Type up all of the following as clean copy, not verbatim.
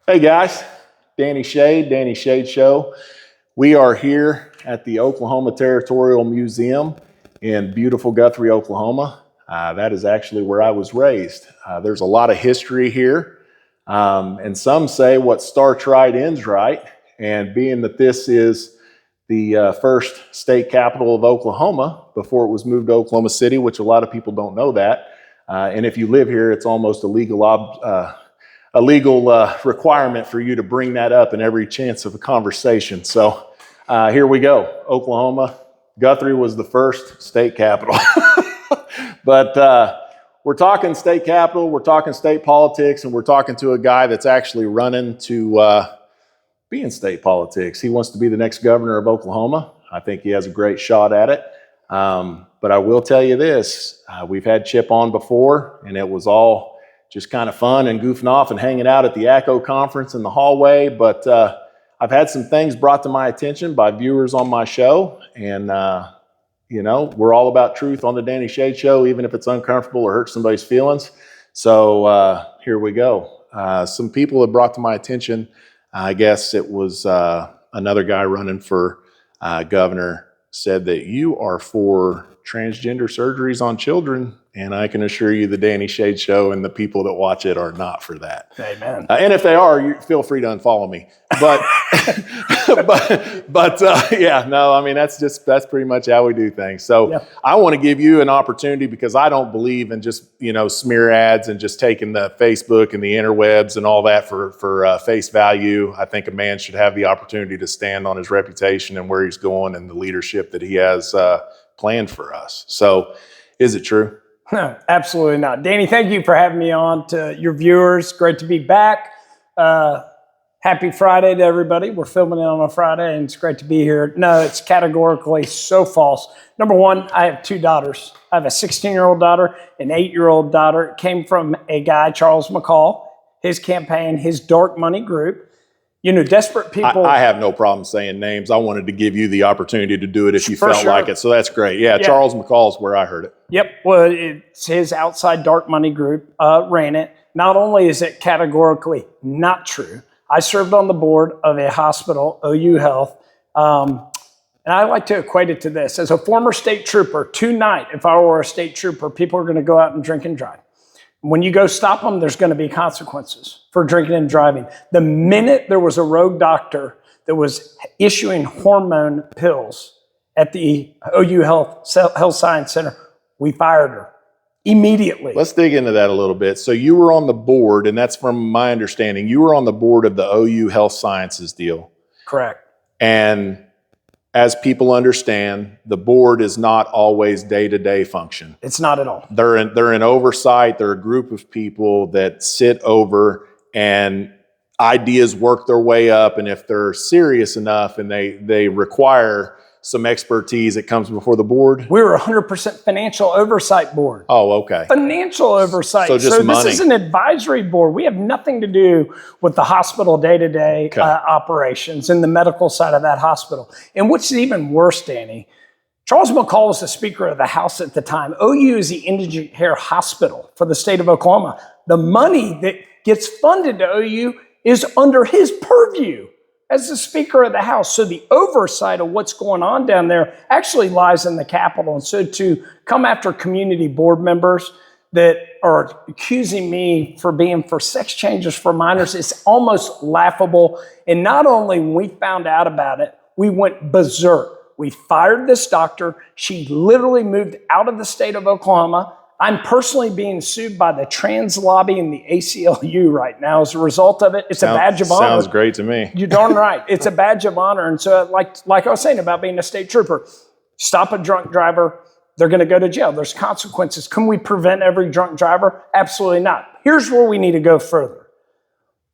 Hey guys, Danny Shade Show. We are here at the Oklahoma Territorial Museum in beautiful Guthrie, Oklahoma. That is actually where I was raised. There's a lot of history here, and some say what starts right ends right. And being that this is the first state capital of Oklahoma before it was moved to Oklahoma City, which a lot of people don't know that. And if you live here, it's almost a legal requirement for you to bring that up in every chance of a conversation. So here we go. Oklahoma, Guthrie was the first state capital. But we're talking state capital, we're talking state politics, and we're talking to a guy that's actually running to be in state politics. He wants to be the next governor of Oklahoma. I think he has a great shot at it. But I will tell you this, we've had Chip on before, and it was all just kind of fun and goofing off and hanging out at the ACCO conference in the hallway. But I've had some things brought to my attention by viewers on my show. And, we're all about truth on the Danny Shade Show, even if it's uncomfortable or hurts somebody's feelings. So here we go. Some people have brought to my attention, I guess it was another guy running for governor said that you are for transgender surgeries on children. And I can assure you the Danny Shade Show and the people that watch it are not for that. Amen. And if they are, you feel free to unfollow me. But, that's pretty much how we do things. So yeah. I want to give you an opportunity because I don't believe in just, smear ads and just taking the Facebook and the interwebs and all that for face value. I think a man should have the opportunity to stand on his reputation and where he's going and the leadership that he has planned for us. So is it true? No, absolutely not. Danny, thank you for having me on. To your viewers, great to be back. Happy Friday to everybody. We're filming it on a Friday, and it's great to be here. No, it's categorically so false. Number one, I have two daughters. I have a 16-year-old daughter, an 8-year-old daughter. It came from a guy, Charles McCall, his campaign, his dark money group. Desperate people. I have no problem saying names. I wanted to give you the opportunity to do it if you felt like it. So that's great. Yeah, Charles McCall's where I heard it. Yep. Well, it's his outside dark money group ran it. Not only is it categorically not true, I served on the board of a hospital, OU Health, and I like to equate it to this. As a former state trooper, tonight, if I were a state trooper, people are going to go out and drink and drive. When you go stop them, there's going to be consequences for drinking and driving. The minute there was a rogue doctor that was issuing hormone pills at the OU Health Science Center, we fired her immediately. Let's dig into that a little bit. So you were on the board, and that's from my understanding, you were on the board of the OU Health Sciences deal. Correct. And as people understand, the board is not always day-to-day function. It's not at all. They're in oversight. They're a group of people that sit over and ideas work their way up. And if they're serious enough and they require some expertise, it comes before the board. We're 100% financial oversight board. Oh, okay. Financial oversight. So just money. This is an advisory board. We have nothing to do with the hospital day-to-day operations and the medical side of that hospital. And what's even worse, Danny, Charles McCall was the Speaker of the House at the time. OU is the indigent care hospital for the state of Oklahoma. The money that gets funded to OU is under his purview as the Speaker of the House. So the oversight of what's going on down there actually lies in the Capitol. And so to come after community board members that are accusing me for being for sex changes for minors is almost laughable. And not only when we found out about it, we went berserk. We fired this doctor. She literally moved out of the state of Oklahoma. I'm personally being sued by the trans lobby and the ACLU right now as a result of it. It's a badge of honor. Sounds great to me. You're darn right. It's a badge of honor. And so like I was saying about being a state trooper, stop a drunk driver, they're going to go to jail. There's consequences. Can we prevent every drunk driver? Absolutely not. Here's where we need to go further.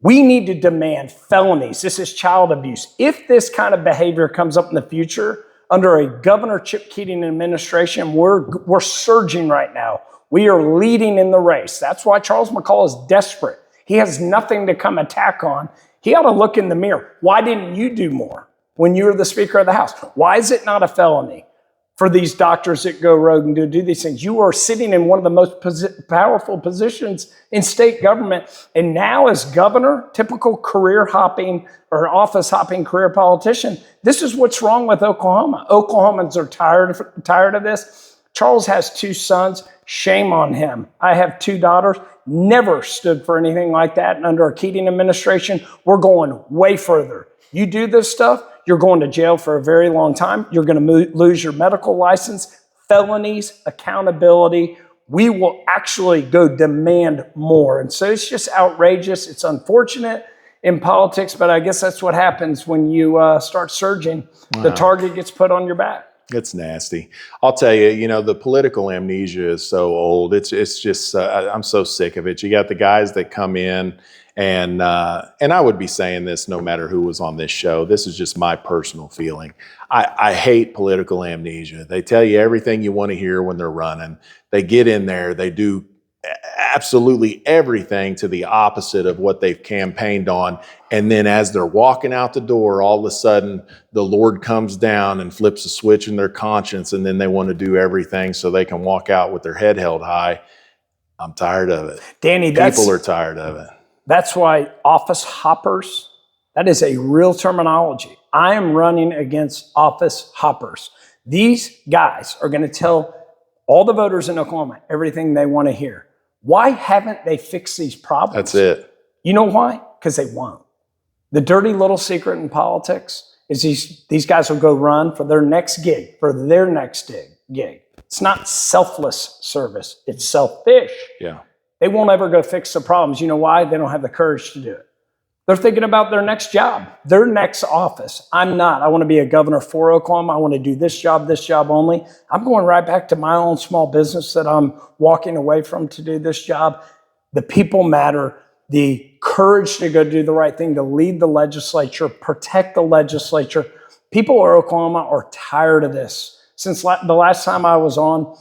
We need to demand felonies. This is child abuse. If this kind of behavior comes up in the future under a Governor Chip Keating administration, we're surging right now. We are leading in the race. That's why Charles McCall is desperate. He has nothing to come attack on. He ought to look in the mirror. Why didn't you do more when you were the Speaker of the House? Why is it not a felony for these doctors that go rogue and do these things. You are sitting in one of the most powerful positions in state government. And now as governor, typical career hopping or office hopping career politician, this is what's wrong with Oklahoma. Oklahomans are tired of this. Charles has 2 sons. Shame on him. I have 2 daughters. Never stood for anything like that. And under a Keating administration, we're going way further. You do this stuff, you're going to jail for a very long time. You're going to lose your medical license, felonies, accountability. We will actually go demand more. And so it's just outrageous. It's unfortunate in politics, but I guess that's what happens when you start surging. Wow. The target gets put on your back. It's nasty. I'll tell you, the political amnesia is so old. It's just, I'm so sick of it. You got the guys that come in and I would be saying this no matter who was on this show. This is just my personal feeling. I hate political amnesia. They tell you everything you want to hear when they're running. They get in there, they do absolutely everything to the opposite of what they've campaigned on. And then as they're walking out the door, all of a sudden the Lord comes down and flips a switch in their conscience, and then they want to do everything so they can walk out with their head held high. I'm tired of it. Danny, people are tired of it. That's why office hoppers, that is a real terminology. I am running against office hoppers. These guys are going to tell all the voters in Oklahoma everything they want to hear. Why haven't they fixed these problems? That's it. You know why? Because they won't. The dirty little secret in politics is these guys will go run for their next gig, gig. It's not selfless service. It's selfish. Yeah. They won't ever go fix the problems. You know why? They don't have the courage to do it. They're thinking about their next job, their next office. I'm not. I want to be a governor for Oklahoma. I want to do this job only. I'm going right back to my own small business that I'm walking away from to do this job. The people matter. The courage to go do the right thing, to lead the legislature, protect the legislature. People in Oklahoma are tired of this. Since the last time I was on,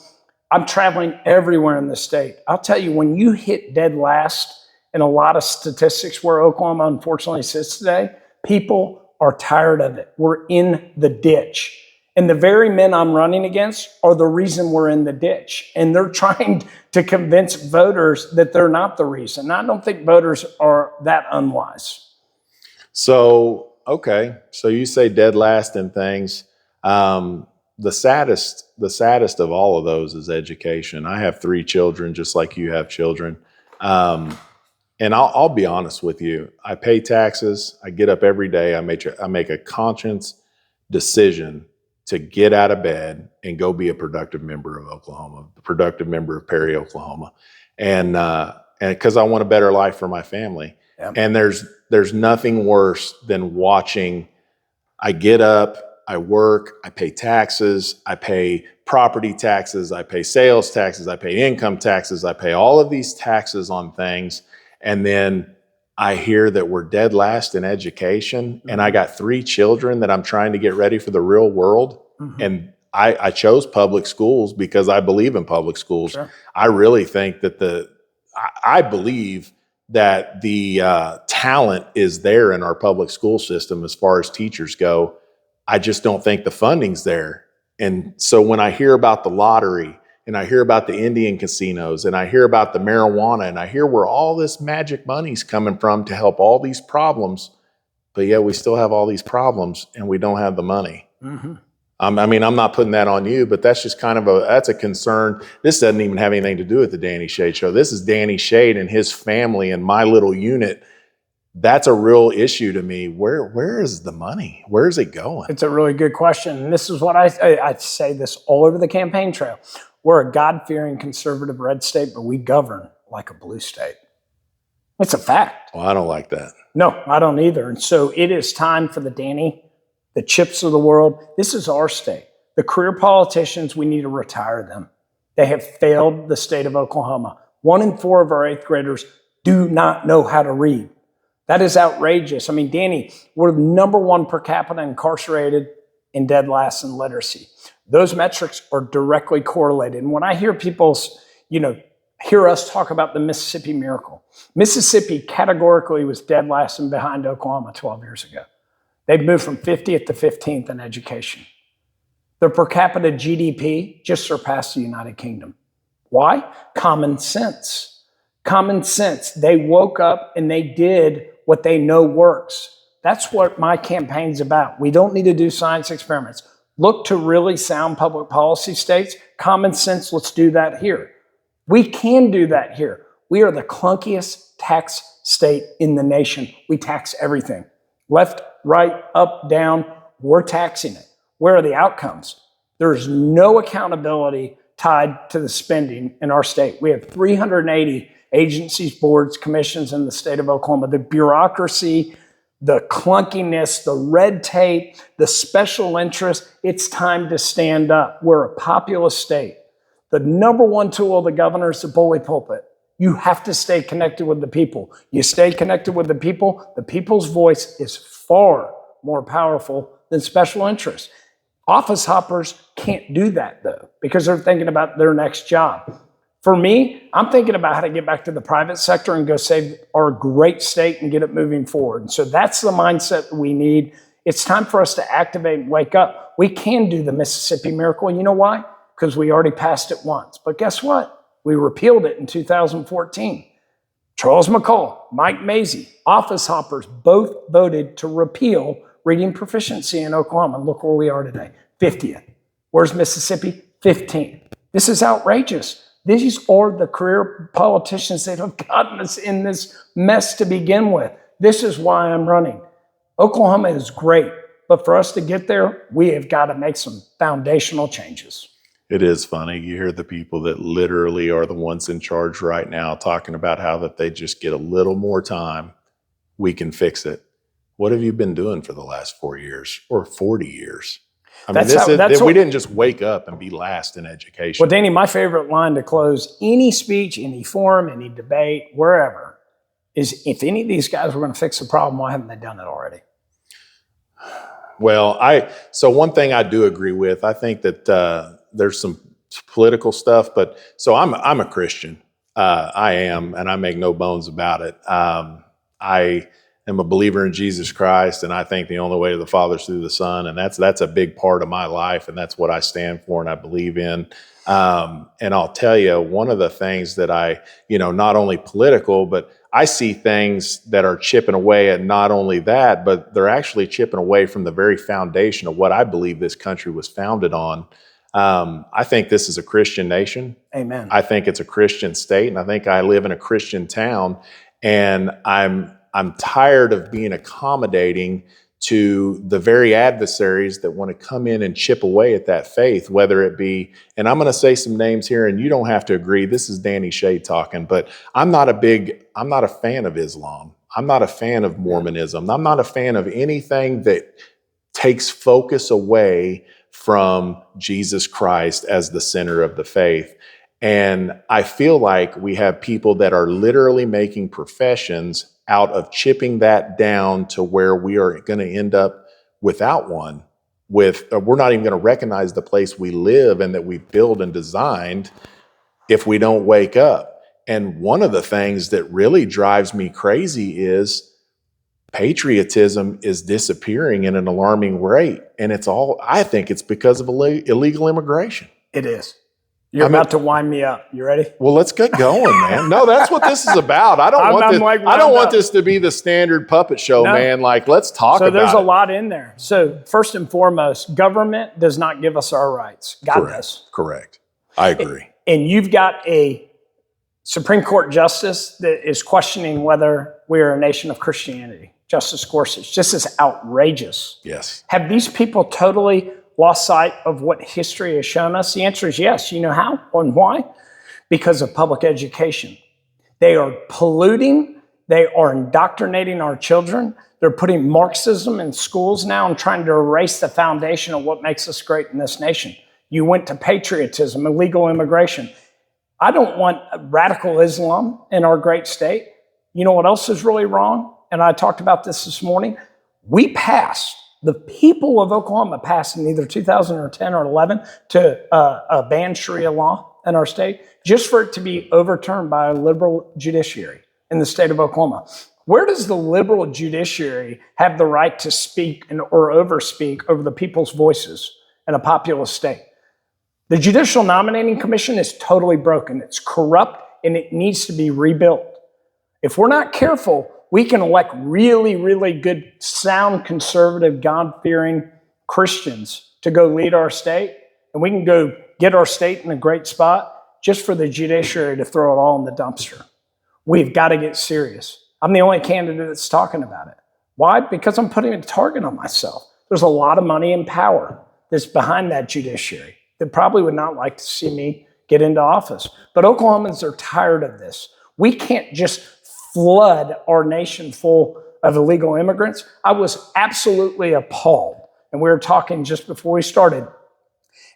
I'm traveling everywhere in the state. I'll tell you, when you hit dead last in a lot of statistics where Oklahoma unfortunately sits today, people are tired of it. We're in the ditch. And the very men I'm running against are the reason we're in the ditch. And they're trying to convince voters that they're not the reason. I don't think voters are that unwise. So, okay. So you say dead last in things. The saddest of all of those is education. I have 3 children, just like you have children. And I'll be honest with you. I pay taxes. I get up every day. I make a conscious decision to get out of bed and go be a productive member of Oklahoma, a productive member of Perry, Oklahoma. And because I want a better life for my family. Yep. And there's nothing worse than watching. I get up, I work, I pay taxes, I pay property taxes, I pay sales taxes, I pay income taxes, I pay all of these taxes on things. And then I hear that we're dead last in education. Mm-hmm. And I got 3 children that I'm trying to get ready for the real world. Mm-hmm. And I chose public schools because I believe in public schools. Sure. I really think that I believe that the talent is there in our public school system as far as teachers go. I just don't think the funding's there. And so when I hear about the lottery and I hear about the Indian casinos and I hear about the marijuana and I hear where all this magic money's coming from to help all these problems, but yet we still have all these problems and we don't have the money. Mm-hmm. I'm not putting that on you, but that's just kind of that's a concern. This doesn't even have anything to do with the Danny Shade Show. This is Danny Shade and his family and my little unit. That's a real issue to me. Where is the money? Where is it going? It's a really good question. And this is what I say this all over the campaign trail. We're a God-fearing conservative red state, but we govern like a blue state. It's a fact. Well, I don't like that. No, I don't either. And so it is time for the Chips of the world. This is our state. The career politicians, we need to retire them. They have failed the state of Oklahoma. 1 in 4 of our 8th graders do not know how to read. That is outrageous. I mean, Danny, we're number 1 per capita incarcerated and dead last in literacy. Those metrics are directly correlated. And when I hear people, hear us talk about the Mississippi miracle, Mississippi categorically was dead last and behind Oklahoma 12 years ago. They've moved from 50th to 15th in education. Their per capita GDP just surpassed the United Kingdom. Why? Common sense. Common sense. They woke up and they did what they know works. That's what my campaign's about. We don't need to do science experiments. Look to really sound public policy states. Common sense, let's do that here. We can do that here. We are the clunkiest tax state in the nation. We tax everything. Left, right, up, down, we're taxing it. Where are the outcomes? There's no accountability tied to the spending in our state. We have 380 agencies, boards, commissions in the state of Oklahoma. The bureaucracy, the clunkiness, the red tape, the special interest, it's time to stand up. We're a populous state. The number one tool of the governor is the bully pulpit. You have to stay connected with the people. You stay connected with the people's voice is far more powerful than special interests. Office hoppers can't do that, though, because they're thinking about their next job. For me, I'm thinking about how to get back to the private sector and go save our great state and get it moving forward. And so that's the mindset that we need. It's time for us to activate and wake up. We can do the Mississippi Miracle. You know why? Because we already passed it once. But guess what? We repealed it in 2014. Charles McCall, Mike Mazie, office hoppers both voted to repeal reading proficiency in Oklahoma. Look where we are today, 50th. Where's Mississippi? 15th. This is outrageous. These are the career politicians that have gotten us in this mess to begin with. This is why I'm running. Oklahoma is great, but for us to get there, we have got to make some foundational changes. It is funny. You hear the people that literally are the ones in charge right now talking about how that they just get a little more time, we can fix it. What have you been doing for the last 4 years or 40 years? I mean, we didn't just wake up and be last in education. Well, Danny, my favorite line to close any speech, any forum, any debate, wherever, is if any of these guys were going to fix the problem, why haven't they done it already? Well, so one thing I do agree with, I think that there's some political stuff, but so I'm a Christian. I am, and I make no bones about it. I am a believer in Jesus Christ, and I think the only way to the Father is through the Son, and that's a big part of my life, and that's what I stand for and I believe in. And I'll tell you, one of the things that not only political, but I see things that are chipping away at not only that, but they're actually chipping away from the very foundation of what I believe this country was founded on. I think this is a Christian nation. Amen. I think it's a Christian state, and I think I live in a Christian town, and I'm tired of being accommodating to the very adversaries that want to come in and chip away at that faith, whether it be, and I'm going to say some names here, and you don't have to agree. This is Danny Shea talking, but I'm not a fan of Islam. I'm not a fan of Mormonism. I'm not a fan of anything that takes focus away from Jesus Christ as the center of the faith. And I feel like we have people that are literally making professions out of chipping that down to where we are going to end up without one. We're not even going to recognize the place we live and that we build and designed if we don't wake up. And one of the things that really drives me crazy is patriotism is disappearing in an alarming rate. And I think it's because of illegal immigration. It is. You're about to wind me up. You ready? Well, let's get going, man. No, that's what this is about. I don't want this to be the standard puppet show, man. Like, let's talk about it. So there's a lot in there. So first and foremost, government does not give us our rights. God does. Correct. I agree. And you've got a Supreme Court justice that is questioning whether we are a nation of Christianity. Justice Gorsuch. This is outrageous. Yes. Have these people totally lost sight of what history has shown us? The answer is yes. You know how and why? Because of public education. They are polluting. They are indoctrinating our children. They're putting Marxism in schools now and trying to erase the foundation of what makes us great in this nation. You went to patriotism, illegal immigration. I don't want radical Islam in our great state. You know what else is really wrong? And I talked about this morning. The people of Oklahoma passed in either 2010 or 11 to ban Sharia law in our state, just for it to be overturned by a liberal judiciary in the state of Oklahoma. Where does the liberal judiciary have the right to speak or overspeak over the people's voices? and a populous state. The Judicial Nominating Commission is totally broken. It's corrupt, and it needs to be rebuilt. If we're not careful, we can elect really, really good, sound, conservative, God-fearing Christians to go lead our state, and we can go get our state in a great spot just for the judiciary to throw it all in the dumpster. We've got to get serious. I'm the only candidate that's talking about it. Why? Because I'm putting a target on myself. There's a lot of money and power that's behind that judiciary that probably would not like to see me get into office. But Oklahomans are tired of this. We can't just flood our nation full of illegal immigrants. I was absolutely appalled. And we were talking just before we started.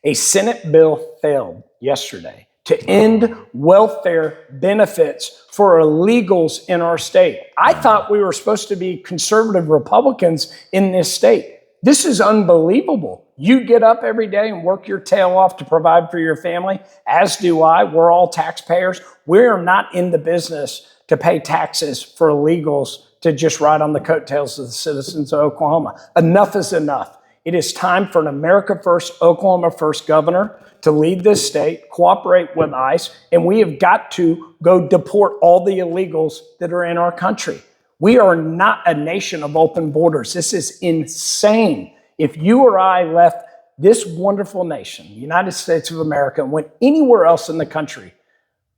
A Senate bill failed yesterday to end welfare benefits for illegals in our state. I thought we were supposed to be conservative Republicans in this state. This is unbelievable. You get up every day and work your tail off to provide for your family, as do I. We're all taxpayers. We're not in the business to pay taxes for illegals to just ride on the coattails of the citizens of Oklahoma. Enough is enough. It is time for an America First, Oklahoma First governor to lead this state, cooperate with ICE, and we have got to go deport all the illegals that are in our country. We are not a nation of open borders. This is insane. If you or I left this wonderful nation, the United States of America, and went anywhere else in the country,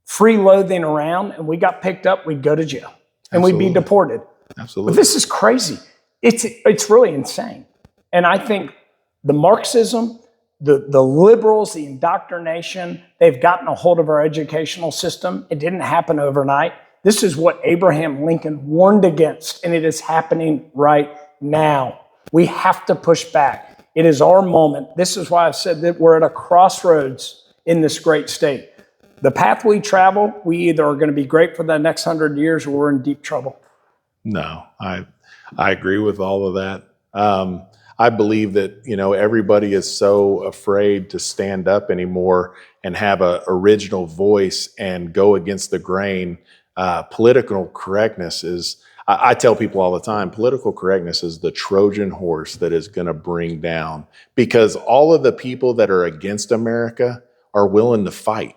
freeloading around, and we got picked up, we'd go to jail. And we'd be deported. Absolutely. But this is crazy. It's really insane. And I think the Marxism, the liberals, the indoctrination, they've gotten a hold of our educational system. It didn't happen overnight. This is what Abraham Lincoln warned against, and it is happening right now. We have to push back. It is our moment. This is why I've said that we're at a crossroads in this great state. The path we travel, we either are going to be great for the next 100 years or we're in deep trouble. No, I agree with all of that. I believe that, everybody is so afraid to stand up anymore and have an original voice and go against the grain. Political correctness is, I tell people all the time, political correctness is the Trojan horse that is going to bring down, because all of the people that are against America are willing to fight.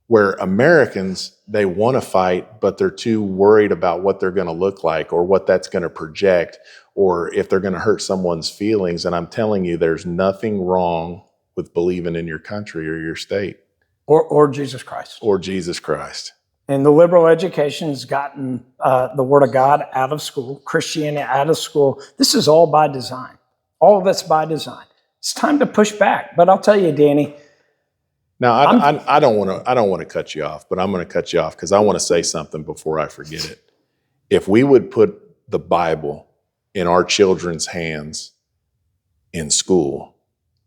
Where Americans, they want to fight, but they're too worried about what they're going to look like or what that's going to project or if they're going to hurt someone's feelings. And I'm telling you, there's nothing wrong with believing in your country or your state. Or Jesus Christ. Or Jesus Christ. And the liberal education has gotten the Word of God out of school, Christianity out of school. This is all by design. All of it's by design. It's time to push back. But I'll tell you, Danny, now, I don't want to cut you off, but I'm going to cut you off because I want to say something before I forget it. If we would put the Bible in our children's hands in school,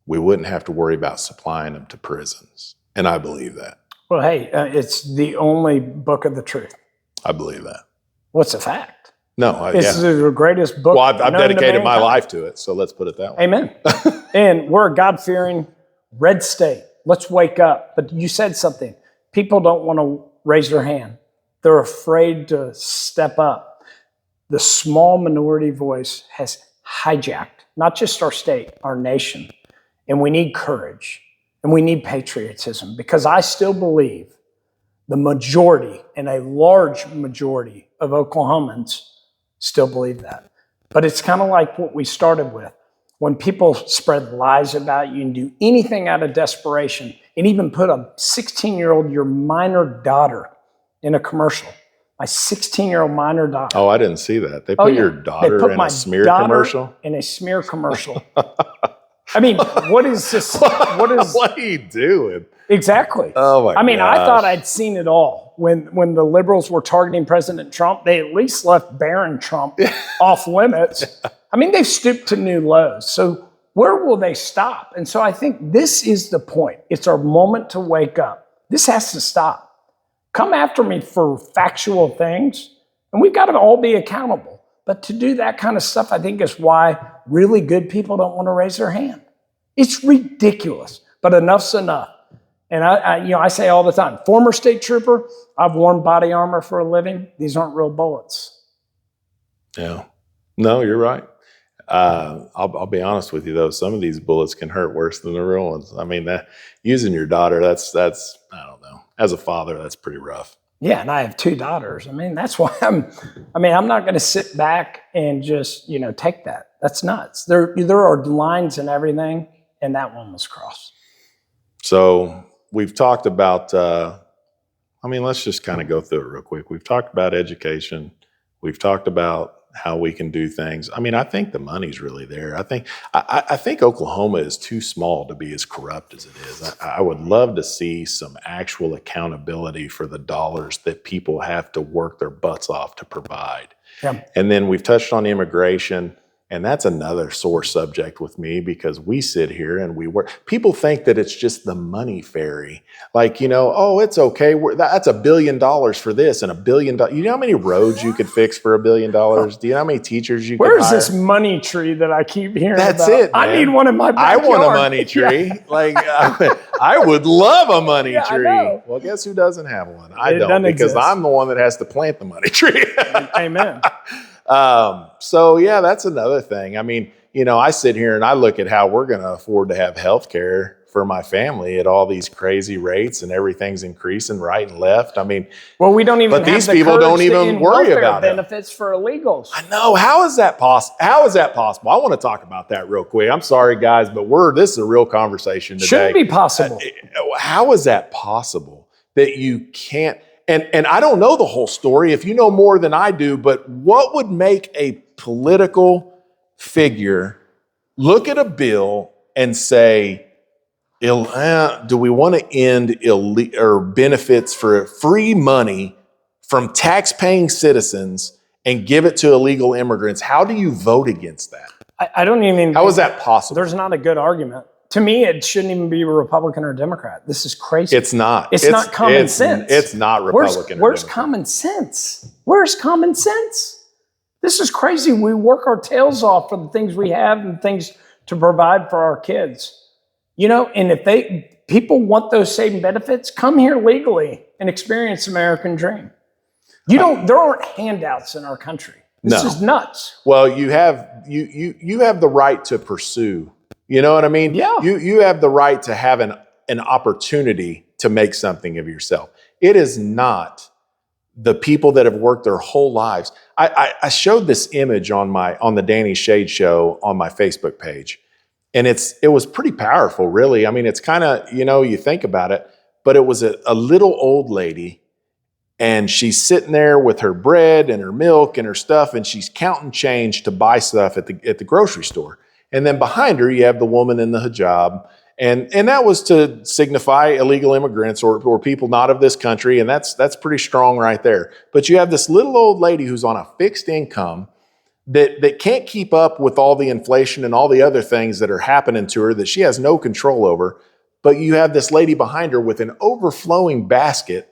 we wouldn't have to worry about supplying them to prisons. And I believe that. Well, hey, it's the only book of the truth. I believe that. What's a fact? No, This is the greatest book. Well, I've dedicated my life to it, so let's put it that way. Amen. And we're a God-fearing red state. Let's wake up. But you said something. People don't want to raise their hand. They're afraid to step up. The small minority voice has hijacked not just our state, our nation. And we need courage. And we need patriotism, because I still believe the majority, and a large majority of Oklahomans still believe that. But it's kind of like what we started with. When people spread lies about you and do anything out of desperation, and even put a 16-year-old, your minor daughter, in a commercial. My 16-year-old minor daughter. Oh, I didn't see that. They put your daughter in a smear commercial? In a smear commercial. I mean, what is this? What are you doing? Exactly. Oh my I mean, gosh. I thought I'd seen it all. When the liberals were targeting President Trump, they at least left Barron Trump off limits. I mean, they've stooped to new lows. So where will they stop? And so I think this is the point. It's our moment to wake up. This has to stop. Come after me for factual things, and we've got to all be accountable. But to do that kind of stuff, I think, is why really good people don't want to raise their hand. It's ridiculous, but enough's enough. And I say all the time, former state trooper, I've worn body armor for a living. These aren't real bullets. Yeah. No, you're right. I'll be honest with you though. Some of these bullets can hurt worse than the real ones. I mean, using your daughter, that's I don't know. As a father, that's pretty rough. Yeah, and I have 2 daughters. I mean, that's why I'm not going to sit back and just, take that. That's nuts. There are lines and everything, and that one was crossed. So we've talked about, let's just kind of go through it real quick. We've talked about education. We've talked about how we can do things. I think the money's really there. I think Oklahoma is too small to be as corrupt as it is. I would love to see some actual accountability for the dollars that people have to work their butts off to provide. Yeah. And then we've touched on immigration. And that's another sore subject with me because we sit here and we work. People think that it's just the money fairy. Like, oh, it's okay. That's $1 billion for this and $1 billion. You know how many roads you could fix for $1 billion? Do you know how many teachers you could hire? Where's this money tree that I keep hearing That's about? it, man. I need one in my backyard. I want a money tree. Yeah. Like, I would love a money tree. I know. Well, guess who doesn't have one? I don't, because exist. I'm the one that has to plant the money tree. Amen. So yeah, that's another thing. I sit here and I look at how we're going to afford to have health care for my family at all these crazy rates and everything's increasing right and left. Well, we don't even but have these the people don't courage even worry about benefits for illegals. I know. How is that possible? I want to talk about that real quick. I'm sorry guys, but this is a real conversation today. Shouldn't be possible. How is that possible that you can't? And I don't know the whole story. If you know more than I do, but what would make a political figure look at a bill and say, do we want to end benefits for free money from tax-paying citizens and give it to illegal immigrants? How do you vote against that? I don't even. How is that possible? There's not a good argument. To me, it shouldn't even be a Republican or Democrat. This is crazy. It's not. It's not common sense. It's not Republican. Where's common sense? Where's common sense? This is crazy. We work our tails off for the things we have and things to provide for our kids. And if people want those same benefits, come here legally and experience the American dream. There aren't handouts in our country. This is nuts. Well, you have the right to pursue. You know what I mean? Yeah. You have the right to have an opportunity to make something of yourself. It is not the people that have worked their whole lives. I showed this image on the Danny Shade show on my Facebook page. And it was pretty powerful, really. It's kind of, you think about it, but it was a little old lady and she's sitting there with her bread and her milk and her stuff and she's counting change to buy stuff at the grocery store. And then behind her, you have the woman in the hijab. And that was to signify illegal immigrants or people not of this country. And that's pretty strong right there. But you have this little old lady who's on a fixed income that can't keep up with all the inflation and all the other things that are happening to her that she has no control over. But you have this lady behind her with an overflowing basket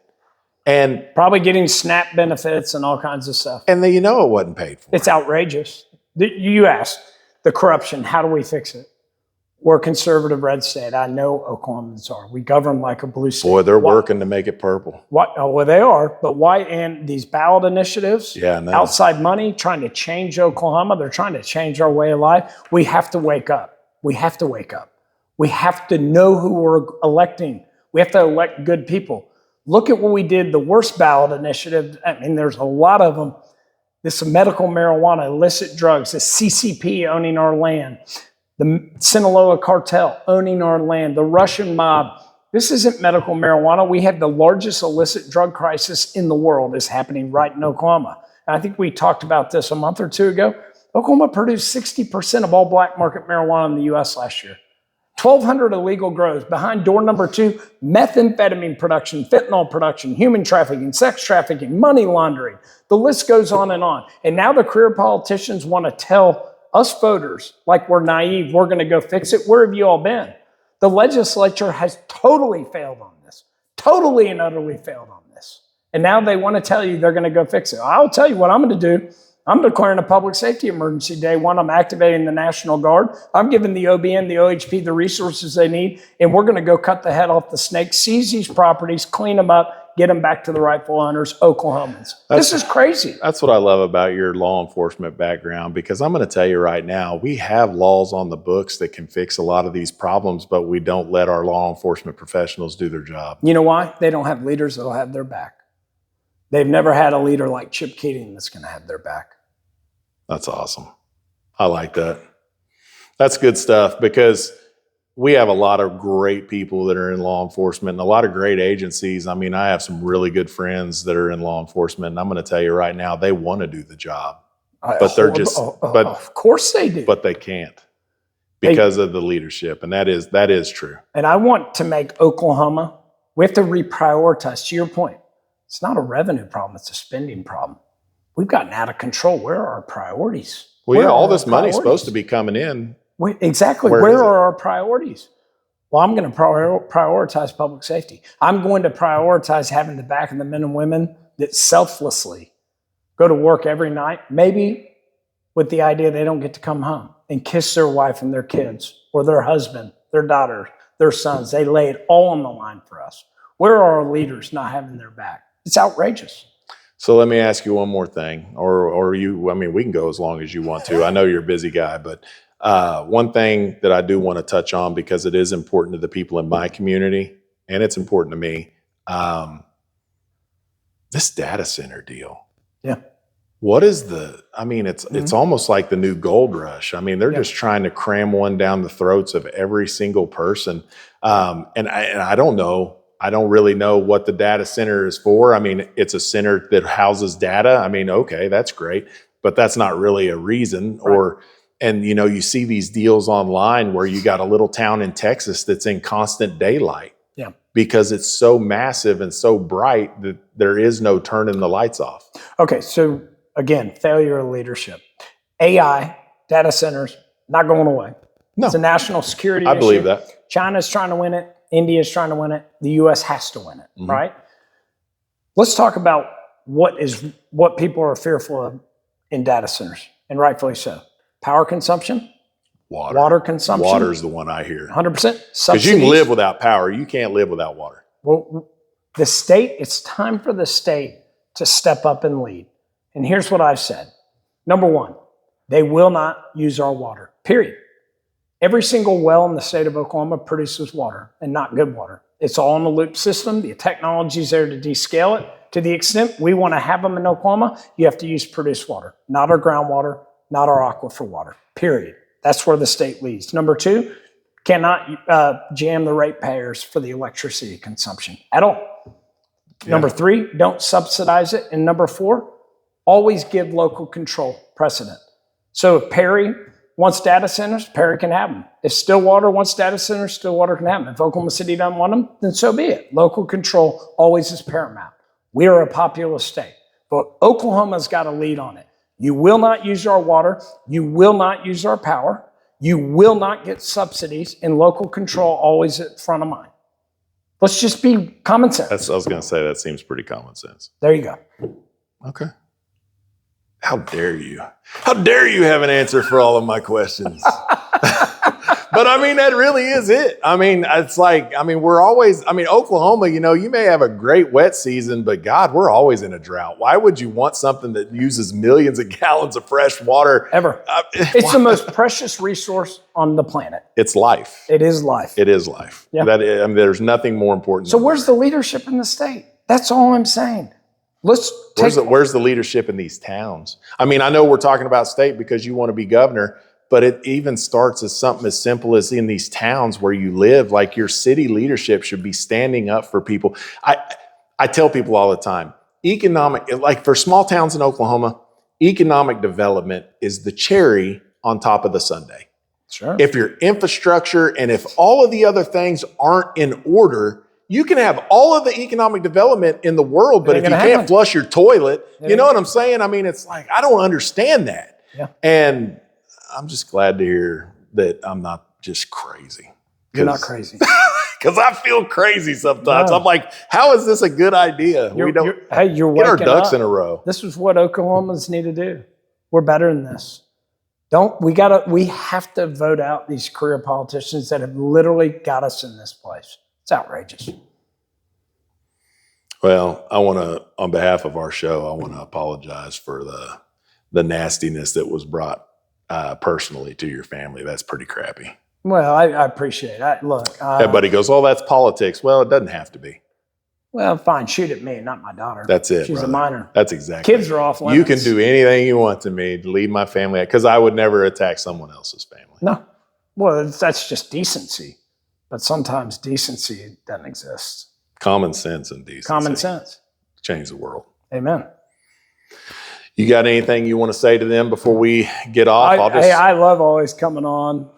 and probably getting SNAP benefits and all kinds of stuff. And it wasn't paid for. It's outrageous. You asked the corruption. How do we fix it? We're a conservative red state. I know Oklahomans are. We govern like a blue state. Boy, they're working to make it purple. What? Oh, well, they are. But why? And these ballot initiatives, outside money, trying to change Oklahoma. They're trying to change our way of life. We have to wake up. We have to wake up. We have to know who we're electing. We have to elect good people. Look at what we did, the worst ballot initiative. There's a lot of them. This medical marijuana, illicit drugs, the CCP owning our land, the Sinaloa cartel owning our land, the Russian mob. This isn't medical marijuana. We have the largest illicit drug crisis in the world is happening right in Oklahoma. And I think we talked about this a month or two ago. Oklahoma produced 60% of all black market marijuana in the U.S. last year. 1,200 illegal grows. Behind door number 2, methamphetamine production, fentanyl production, human trafficking, sex trafficking, money laundering. The list goes on. And now the career politicians want to tell us voters, like we're naive, we're going to go fix it. Where have you all been? The legislature has totally failed on this. Totally and utterly failed on this. And now they want to tell you they're going to go fix it. I'll tell you what I'm going to do. I'm declaring a public safety emergency day one. I'm activating the National Guard. I'm giving the OBN, the OHP, the resources they need, and we're going to go cut the head off the snake, seize these properties, clean them up, get them back to the rightful owners, Oklahomans. This is crazy. That's what I love about your law enforcement background, because I'm going to tell you right now, we have laws on the books that can fix a lot of these problems, but we don't let our law enforcement professionals do their job. You know why? They don't have leaders that'll have their back. They've never had a leader like Chip Keating that's going to have their back. That's awesome. I like that. That's good stuff, because we have a lot of great people that are in law enforcement and a lot of great agencies. I mean, I have some really good friends that are in law enforcement, and I'm going to tell you right now, they want to do the job, but they're just, but of course they do, but they can't because of the leadership. And that is true. And I want to make Oklahoma, we have to reprioritize. To your point, it's not a revenue problem, it's a spending problem. We've gotten out of control. Where are our priorities? Well, yeah, all this money is supposed to be coming in. Exactly. Where are our priorities? Well, I'm going to prioritize public safety. I'm going to prioritize having the back of the men and women that selflessly go to work every night, maybe with the idea they don't get to come home and kiss their wife and their kids or their husband, their daughter, their sons. They lay it all on the line for us. Where are our leaders not having their back? It's outrageous. So let me ask you one more thing, or you, I mean, we can go as long as you want to. I know you're a busy guy, but one thing that I do want to touch on, because it is important to the people in my community and it's important to me, this data center deal. Yeah. What is it's almost like the new gold rush. I mean, they're just trying to cram one down the throats of every single person. And I don't know. I don't really know what the data center is for. I mean, it's a center that houses data. I mean, okay, that's great, but that's not really a reason. Right. And you know, you see these deals online where you got a little town in Texas that's in constant daylight. Yeah. Because it's so massive and so bright that there is no turning the lights off. Okay, so again, failure of leadership. AI, data centers, not going away. No. It's a national security issue. I believe that. China's trying to win it. India's trying to win it. The U.S. has to win it, right? Let's talk about what people are fearful of in data centers, and rightfully so. Power consumption. Water consumption. Water's the one I hear. 100%. Because you can live without power. You can't live without water. Well, it's time for the state to step up and lead. And here's what I've said. Number one, they will not use our water, period. Every single well in the state of Oklahoma produces water, and not good water. It's all in a loop system. The technology's there to descale it. To the extent we want to have them in Oklahoma, you have to use produced water, not our groundwater, not our aquifer water, period. That's where the state leads. Number two, cannot jam the ratepayers for the electricity consumption at all. Yeah. Number three, don't subsidize it. And number four, always give local control precedent. So if Perry wants data centers, Perry can have them. If Stillwater wants data centers, Stillwater can have them. If Oklahoma City doesn't want them, then so be it. Local control always is paramount. We are a populous state, but Oklahoma's got a lead on it. You will not use our water. You will not use our power. You will not get subsidies, and local control always at front of mind. Let's just be common sense. I was going to say, that seems pretty common sense. There you go. Okay. How dare you? How dare you have an answer for all of my questions? But I mean, that really is it. I mean, it's like, we're always, Oklahoma, you may have a great wet season, but God, we're always in a drought. Why would you want something that uses millions of gallons of fresh water? Ever. It's the most precious resource on the planet. It's life. It is life. It is life. Yeah. There's nothing more important. So where's the leadership in the state? That's all I'm saying. Where's the leadership in these towns? I know we're talking about state because you want to be governor, but it even starts as something as simple as in these towns where you live, like your city leadership should be standing up for people. I tell people all the time, like for small towns in Oklahoma, economic development is the cherry on top of the sundae. Sure. If your infrastructure and if all of the other things aren't in order, you can have all of the economic development in the world, but if you can't flush your toilet, you know what I'm saying? It's like, I don't understand that. Yeah. And I'm just glad to hear that I'm not just crazy. You're not crazy. Because I feel crazy sometimes. No. I'm like, how is this a good idea? You're get our ducks in a row. This is what Oklahomans need to do. We're better than this. We have to vote out these career politicians that have literally got us in this place. It's outrageous. Well, I want to, on behalf of our show, I want to apologize for the nastiness that was brought personally to your family. That's pretty crappy. Well, I appreciate it. Look, Everybody goes, "Oh, that's politics." Well, it doesn't have to be. well, fine, shoot at me, not my daughter. That's it. She's brother. a minor. That's exactly. Kids are off limits. You can do anything you want to me to lead my family, because I would never attack someone else's family. No, well, that's just decency. But sometimes decency doesn't exist. Common sense and decency. Common sense. Change the world. Amen. You got anything you want to say to them before we get off? I love always coming on.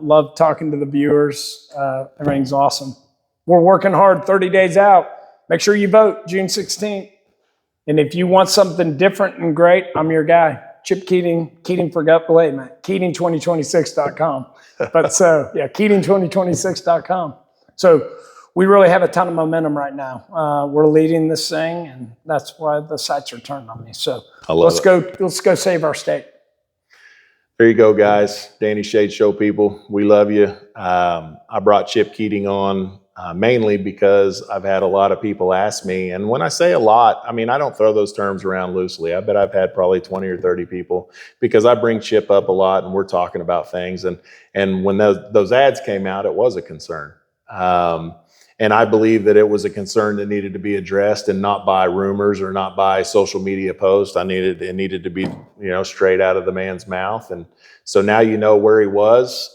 Love talking to the viewers. Everything's awesome. We're working hard 30 days out. Make sure you vote June 16th. And if you want something different and great, I'm your guy. Chip Keating, Keating forgot the late, man. Keating2026.com. But so, yeah, Keating2026.com. So we really have a ton of momentum right now. We're leading this thing, and that's why the sights are turned on me. So let's go save our state. There you go, guys. Danny Shade Show people, we love you. I brought Chip Keating on mainly because I've had a lot of people ask me, and when I say a lot, I mean, I don't throw those terms around loosely. I bet I've had probably 20 or 30 people, because I bring Chip up a lot and we're talking about things. And when those ads came out, it was a concern. And I believe that it was a concern that needed to be addressed, and not by rumors or not by social media posts. It needed to be, straight out of the man's mouth. And so now you know where he was.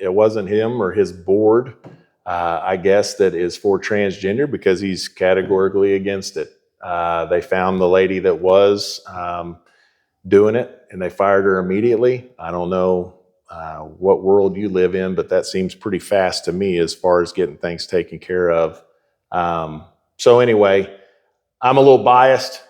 It wasn't him or his board, I guess, that is for transgender, because he's categorically against it. They found the lady that was doing it, and they fired her immediately. I don't know what world you live in, but that seems pretty fast to me as far as getting things taken care of. So anyway, I'm a little biased.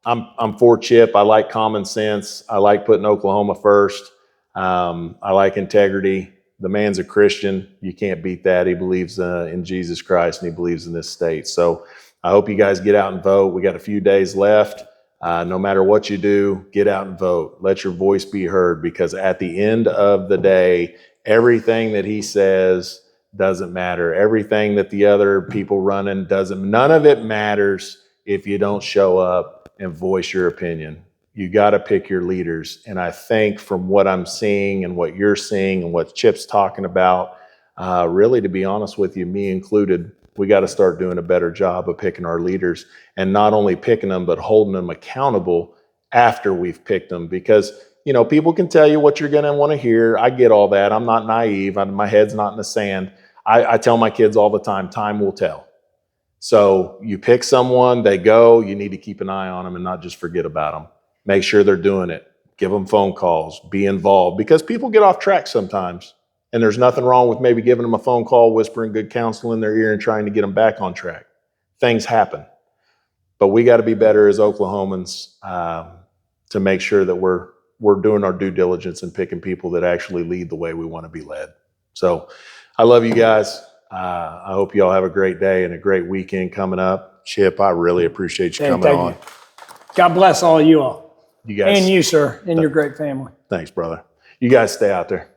I'm for Chip. I like common sense. I like putting Oklahoma first. I like integrity. The man's a Christian. You can't beat that. He believes in Jesus Christ, and he believes in this state. So I hope you guys get out and vote. We got a few days left. No matter what you do, get out and vote. Let your voice be heard, because at the end of the day, everything that he says doesn't matter. Everything that the other people running doesn't. None of it matters if you don't show up and voice your opinion. You got to pick your leaders. And I think from what I'm seeing and what you're seeing and what Chip's talking about, really, to be honest with you, me included, we got to start doing a better job of picking our leaders, and not only picking them, but holding them accountable after we've picked them. Because, people can tell you what you're going to want to hear. I get all that. I'm not naive. My head's not in the sand. I tell my kids all the time will tell. So you pick someone, they go, you need to keep an eye on them and not just forget about them. Make sure they're doing it. Give them phone calls. Be involved, because people get off track sometimes. And there's nothing wrong with maybe giving them a phone call, whispering good counsel in their ear, and trying to get them back on track. Things happen. But we got to be better as Oklahomans to make sure that we're doing our due diligence and picking people that actually lead the way we want to be led. So I love you guys. I hope you all have a great day and a great weekend coming up. Chip, I really appreciate you coming on. You. God bless all you all. You guys, and you, sir, and your great family. Thanks, brother. You guys stay out there.